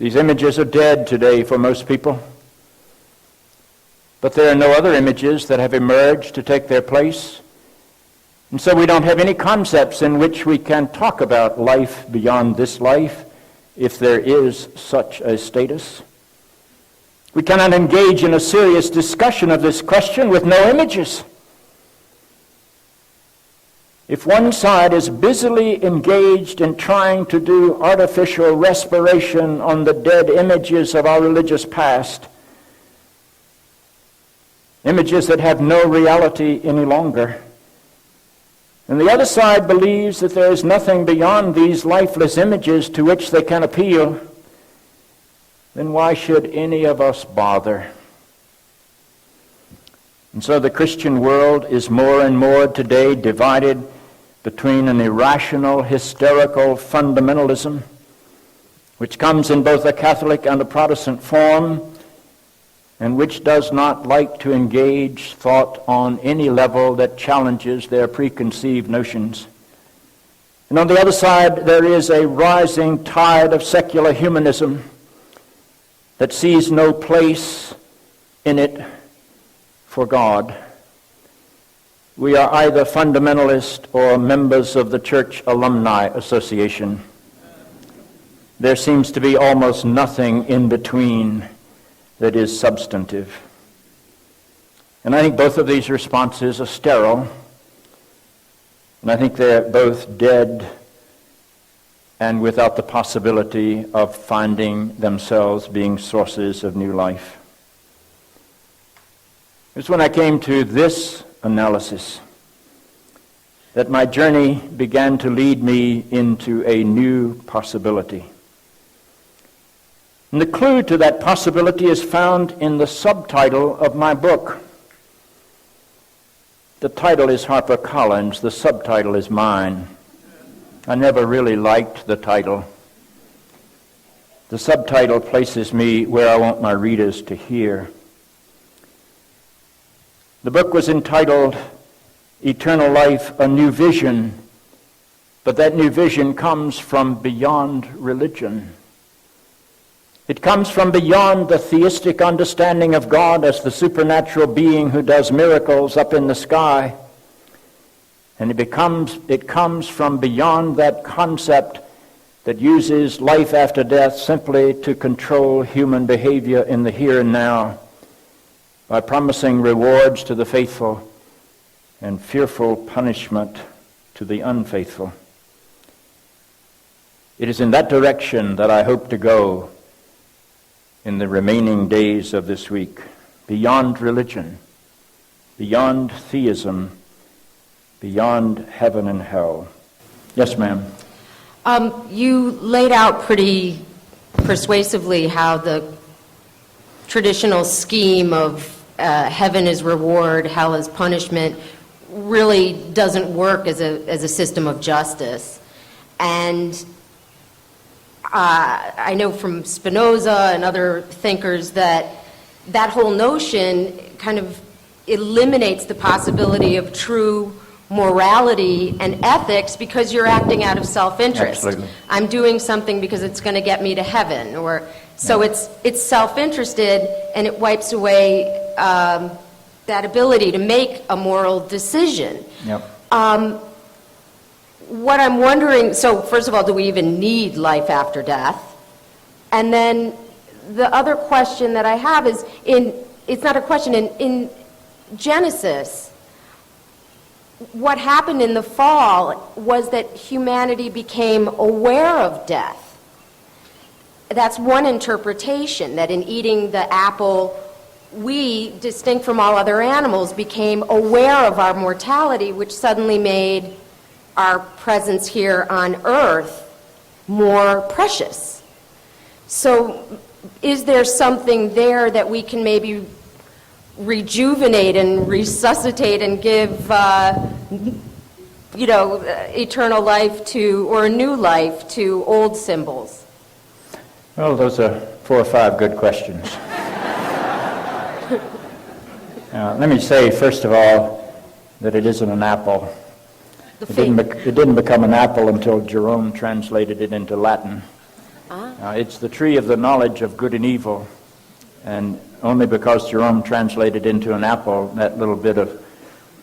These images are dead today for most people. But there are no other images that have emerged to take their place. And so we don't have any concepts in which we can talk about life beyond this life, if there is such a status. We cannot engage in a serious discussion of this question with no images. If one side is busily engaged in trying to do artificial respiration on the dead images of our religious past, images that have no reality any longer, and the other side believes that there is nothing beyond these lifeless images to which they can appeal, then why should any of us bother? And so the Christian world is more and more today divided between an irrational, hysterical fundamentalism, which comes in both a Catholic and a Protestant form, and which does not like to engage thought on any level that challenges their preconceived notions. And on the other side, there is a rising tide of secular humanism that sees no place in it for God. We are either fundamentalist or members of the Church Alumni Association. There seems to be almost nothing in between that is substantive. And I think both of these responses are sterile. And I think they're both dead and without the possibility of finding themselves being sources of new life. It's when I came to this analysis that my journey began to lead me into a new possibility. And the clue to that possibility is found in the subtitle of my book. The title is HarperCollins, the subtitle is mine. I never really liked the title. The subtitle places me where I want my readers to hear. The book was entitled Eternal Life, A New Vision, but that new vision comes from beyond religion. It comes from beyond the theistic understanding of God as the supernatural being who does miracles up in the sky. And it comes from beyond that concept that uses life after death simply to control human behavior in the here and now by promising rewards to the faithful and fearful punishment to the unfaithful. It is in that direction that I hope to go in the remaining days of this week, beyond religion, beyond theism, beyond heaven and hell. Yes, ma'am. You laid out pretty persuasively how the traditional scheme of heaven is reward, hell is punishment, really doesn't work as a system of justice. And I know from Spinoza and other thinkers that whole notion kind of eliminates the possibility of true morality and ethics because you're acting out of self-interest. Absolutely. I'm doing something because it's going to get me to heaven, so it's self-interested, and it wipes away that ability to make a moral decision. Yep. What I'm wondering, so first of all, do we even need life after death? And then the other question that I have is, it's not a question, in Genesis, what happened in the fall was that humanity became aware of death. That's one interpretation, that in eating the apple, we, distinct from all other animals, became aware of our mortality, which suddenly made our presence here on earth more precious. So is there something there that we can maybe rejuvenate and resuscitate and give eternal life to, or a new life to, old symbols? Well, those are 4 or 5 good questions. Let me say, first of all, that it isn't an apple. It didn't become an apple until Jerome translated it into Latin. It's the tree of the knowledge of good and evil, and only because Jerome translated into an apple that little bit of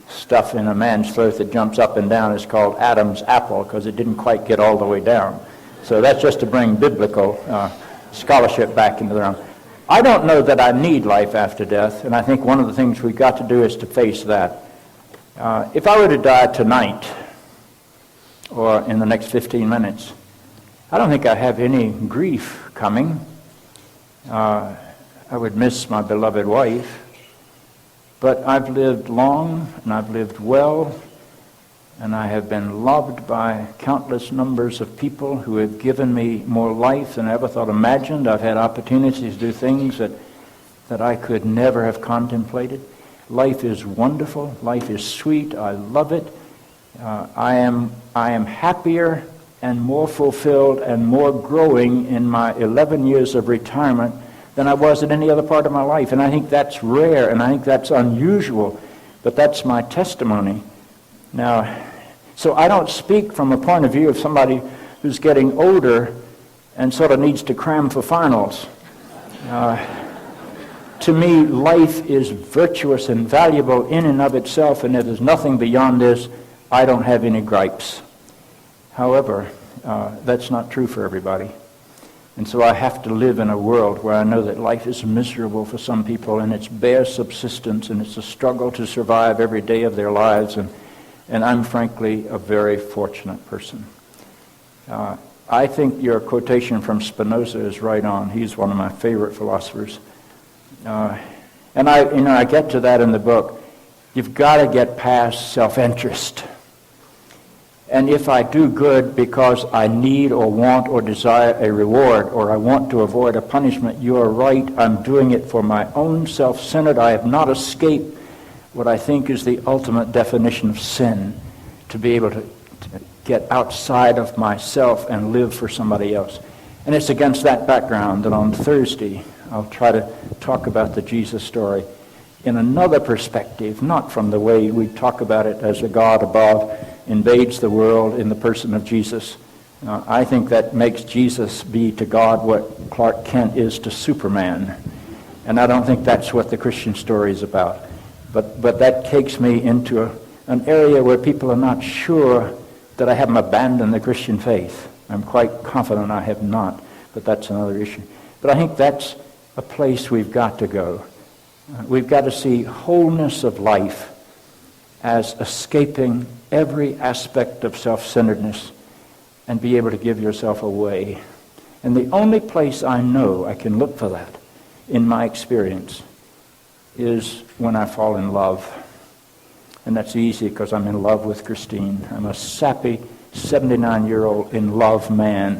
stuff in a man's throat that jumps up and down is called Adam's apple, because it didn't quite get all the way down. So that's just to bring biblical scholarship back into the room. I don't know that I need life after death, and I think one of the things we've got to do is to face that. If I were to die tonight, or in the next 15 minutes, I don't think I have any grief coming. I would miss my beloved wife, but I've lived long, and I've lived well, and I have been loved by countless numbers of people who have given me more life than I ever thought imagined. I've had opportunities to do things that I could never have contemplated. Life is wonderful. Life is sweet. I love it. I am happier and more fulfilled and more growing in my 11 years of retirement than I was at any other part of my life. And I think that's rare, and I think that's unusual, but that's my testimony. Now, so I don't speak from a point of view of somebody who's getting older and sort of needs to cram for finals. To me, life is virtuous and valuable in and of itself, and if there's nothing beyond this, I don't have any gripes. However, that's not true for everybody. And so I have to live in a world where I know that life is miserable for some people, and it's bare subsistence, and it's a struggle to survive every day of their lives, and I'm frankly a very fortunate person. I think your quotation from Spinoza is right on. He's one of my favorite philosophers. And I get to that in the book. You've got to get past self-interest. And if I do good because I need or want or desire a reward, or I want to avoid a punishment, you are right. I'm doing it for my own self-centered. I have not escaped what I think is the ultimate definition of sin, to be able to get outside of myself and live for somebody else. And it's against that background that on Thursday I'll try to talk about the Jesus story in another perspective, not from the way we talk about it as a God above invades the world in the person of Jesus. I think that makes Jesus be to God what Clark Kent is to Superman. And I don't think that's what the Christian story is about. But that takes me into an area where people are not sure that I haven't abandoned the Christian faith. I'm quite confident I have not, but that's another issue. But I think that's a place we've got to go. We've got to see wholeness of life as escaping every aspect of self-centeredness and be able to give yourself away. And the only place I know I can look for that in my experience is when I fall in love. And that's easy because I'm in love with Christine. I'm a sappy 79-year-old in love man.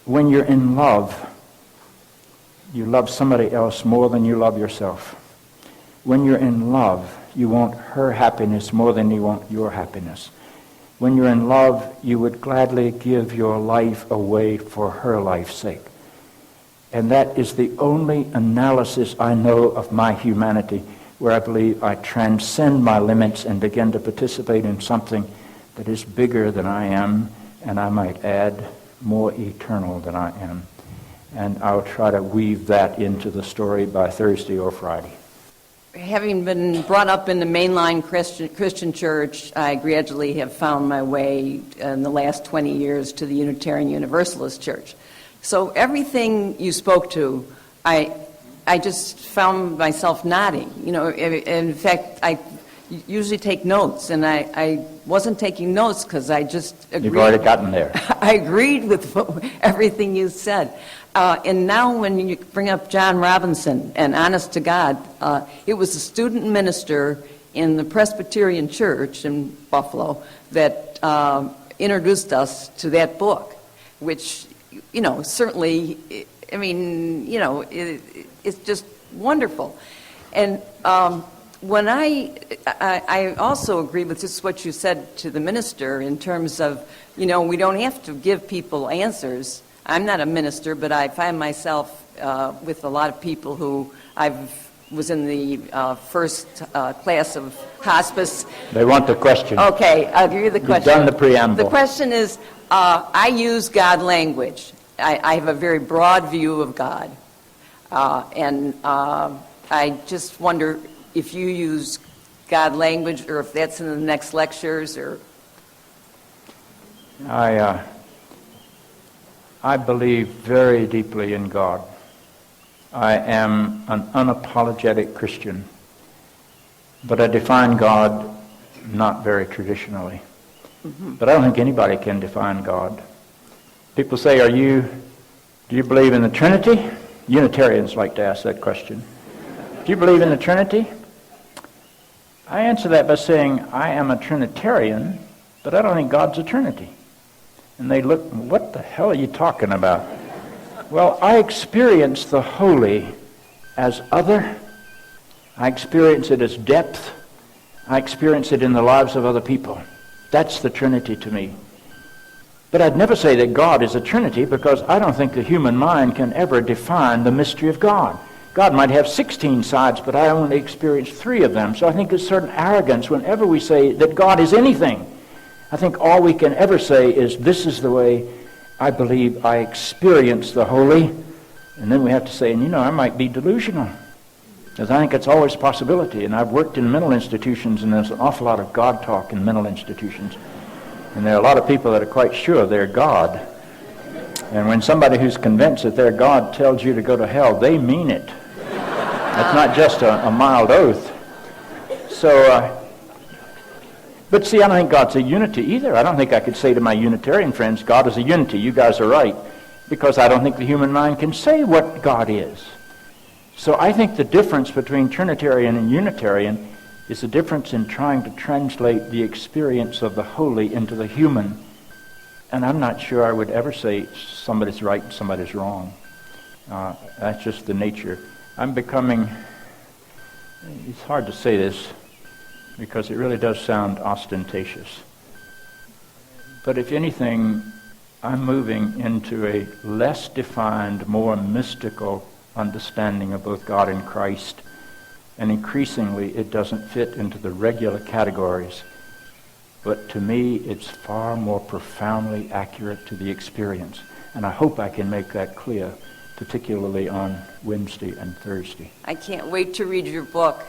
When you're in love, you love somebody else more than you love yourself. When you're in love, you want her happiness more than you want your happiness. When you're in love, you would gladly give your life away for her life's sake. And that is the only analysis I know of my humanity, where I believe I transcend my limits and begin to participate in something that is bigger than I am, and I might add, more eternal than I am. And I'll try to weave that into the story by Thursday or Friday. Having been brought up in the mainline Christian church, I gradually have found my way in the last 20 years to the Unitarian Universalist Church. So everything you spoke to, I just found myself nodding. You know, in fact, I usually take notes, and I wasn't taking notes because I just agreed. You've already gotten there. I agreed with everything you said. And now when you bring up John Robinson, and honest to God, it was a student minister in the Presbyterian Church in Buffalo that introduced us to that book, which, you know, certainly, I mean, you know, it's just wonderful. And when I also agree with just what you said to the minister in terms of, you know, we don't have to give people answers. I'm not a minister, but I find myself with a lot of people who I've was in the first class of hospice. They want the question. Okay, I'll give you the question. You've done the preamble. The question is, I use God language. I have a very broad view of God. And I just wonder if you use God language, or if that's in the next lectures, or... I believe very deeply in God. I am an unapologetic Christian, but I define God not very traditionally. But I don't think anybody can define God. People say, do you believe in the Trinity? Unitarians like to ask that question. Do you believe in the Trinity? I answer that by saying, I am a Trinitarian, but I don't think God's a Trinity. And they look, what the hell are you talking about? Well, I experience the holy as other. I experience it as depth. I experience it in the lives of other people. That's the Trinity to me. But I'd never say that God is a Trinity, because I don't think the human mind can ever define the mystery of God. God might have 16 sides, but I only experience 3 of them. So I think there's certain arrogance whenever we say that God is anything. I think all we can ever say is, this is the way I believe I experience the holy. And then we have to say, and I might be delusional, because I think it's always a possibility. And I've worked in mental institutions, and there's an awful lot of God talk in mental institutions. And there are a lot of people that are quite sure they're God. And when somebody who's convinced that they're God tells you to go to hell, they mean it. That's not just a mild oath. So, but see, I don't think God's a unity either. I don't think I could say to my Unitarian friends, God is a unity, you guys are right, because I don't think the human mind can say what God is. So I think the difference between Trinitarian and Unitarian is the difference in trying to translate the experience of the holy into the human. And I'm not sure I would ever say somebody's right and somebody's wrong. That's just the nature. I'm becoming, it's hard to say this, because it really does sound ostentatious. But if anything, I'm moving into a less defined, more mystical understanding of both God and Christ. And increasingly, it doesn't fit into the regular categories. But to me, it's far more profoundly accurate to the experience. And I hope I can make that clear, particularly on Wednesday and Thursday. I can't wait to read your book.